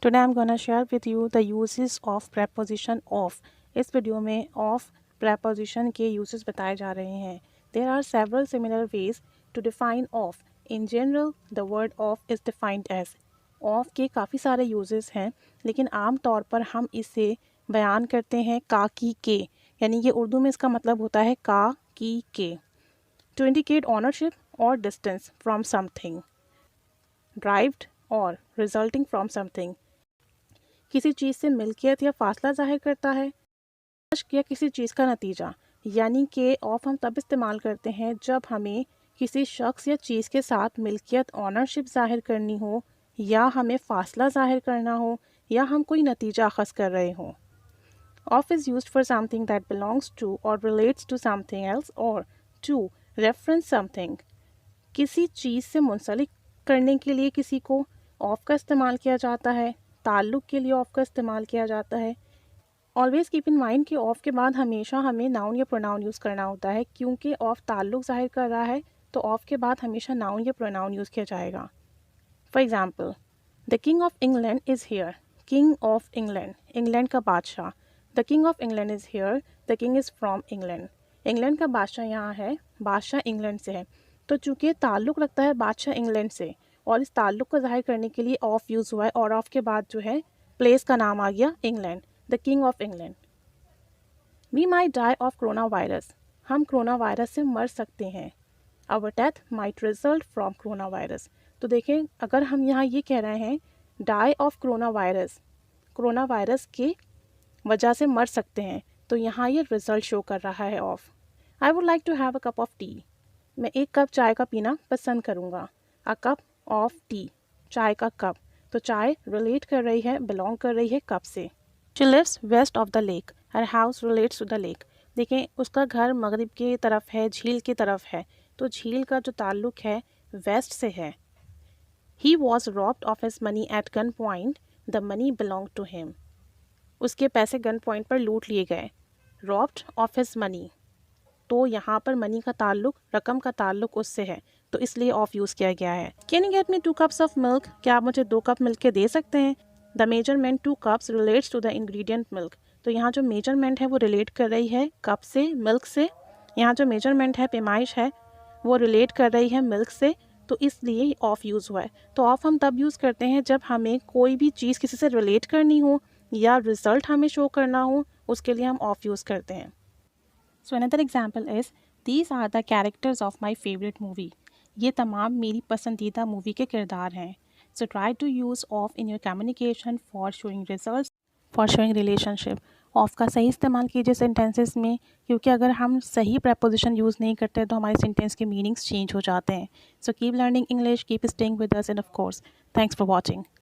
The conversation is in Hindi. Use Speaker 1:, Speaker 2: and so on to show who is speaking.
Speaker 1: Today I'm gonna share with you the uses of preposition of. इस वीडियो में of preposition के uses बताए जा रहे हैं. There are several similar ways to define of. In general, the word of is defined as. of के काफ़ी सारे uses हैं, लेकिन आम तौर पर हम इसे बयान करते हैं का की के, यानी कि उर्दू में इसका मतलब होता है का की के. To indicate ownership or distance from something. Derived or resulting from something. किसी चीज़ से मिल्कियत या फासला जाहिर करता है. या किसी चीज़ का नतीजा, यानी कि ऑफ हम तब इस्तेमाल करते हैं जब हमें किसी शख्स या चीज़ के साथ मिल्कियत ऑनरशिप ज़ाहिर करनी हो, या हमें फासला ज़ाहिर करना हो, या हम कोई नतीजा अखज़ कर रहे हों. Of is used for something that belongs to or relates to something else or to reference something. किसी चीज़ से मुंसलिक करने के लिए किसी को ऑफ का इस्तेमाल किया जाता है. ताल्लुक़ के लिए ऑफ का इस्तेमाल किया जाता है. ऑलवेज़ कीप इन माइंड कि ऑफ के बाद हमेशा हमें नाउन या प्रोनाउन यूज़ करना होता है, क्योंकि ऑफ ताल्लुक़ ज़ाहिर कर रहा है, तो ऑफ के बाद हमेशा नाउन या प्रोनाउन यूज़ किया जाएगा. For example, the king of England is here. King of England, England का बादशाह. The king of England is here. The king is from England. England का बादशाह यहाँ है, बादशाह इंग्लैंड से है. तो चूँकि ताल्लुक़ रखता है बादशाह इंग्लैंड से, और इस ताल्लुक़ को ज़ाहिर करने के लिए ऑफ यूज़ हुआ है, और ऑफ के बाद जो है प्लेस का नाम आ गया England. The king of England. We might die of corona virus. हम कोरोना वायरस से मर सकते हैं. Our death might result from corona virus. तो देखें, अगर हम यहाँ ये कह रहे हैं डाई ऑफ कोरोना वायरस के वजह से मर सकते हैं, तो यहाँ ये रिजल्ट शो कर रहा है of. I would like to have a cup of tea. मैं एक कप चाय का पीना पसंद करूँगा. अ कप ऑफ टी, चाय का कप. तो चाय रिलेट कर रही है, बिलोंग कर रही है कप से. She lives west of the lake. Her house relates to the lake. देखें, उसका घर मगरिब की तरफ है, झील की तरफ है, तो झील का जो ताल्लुक़ है वेस्ट से है. He was robbed of his money at gunpoint. The money belong to him. उसके पैसे गन पॉइंट पर लूट लिए गए. रॉब्ड ऑफ हिज मनी, तो यहाँ पर मनी का ताल्लुक़, रकम का ताल्लुक़ उससे है, तो इसलिए ऑफ यूज़ किया गया है. Can you get me 2 cups of milk. क्या आप मुझे 2 कप मिल्क के दे सकते हैं. The measurement 2 cups relates to the ingredient milk. तो यहाँ जो मेजरमेंट है वो रिलेट कर रही है कप से, मिल्क से. यहाँ जो मेजरमेंट है, पैमाइश है, वो रिलेट कर रही है मिल्क से, तो इसलिए ऑफ यूज़ हुआ है. तो ऑफ हम तब यूज़ करते हैं जब हमें कोई भी चीज़ किसी से रिलेट करनी हो या रिज़ल्ट हमें शो करना हो, उसके लिए हम ऑफ यूज़ करते हैं. So another example is these are the characters of my favourite movie. ये तमाम मेरी पसंदीदा मूवी के किरदार हैं. So try to use of in your communication for showing result, for showing relationship. Of का सही इस्तेमाल कीजिए सेंटेंसेस में, क्योंकि अगर हम सही प्रपोजिशन यूज़ नहीं करते तो हमारे सेंटेंस के मीनिंग्स चेंज हो जाते हैं. So keep learning English, keep staying with us, end of course thanks for watching.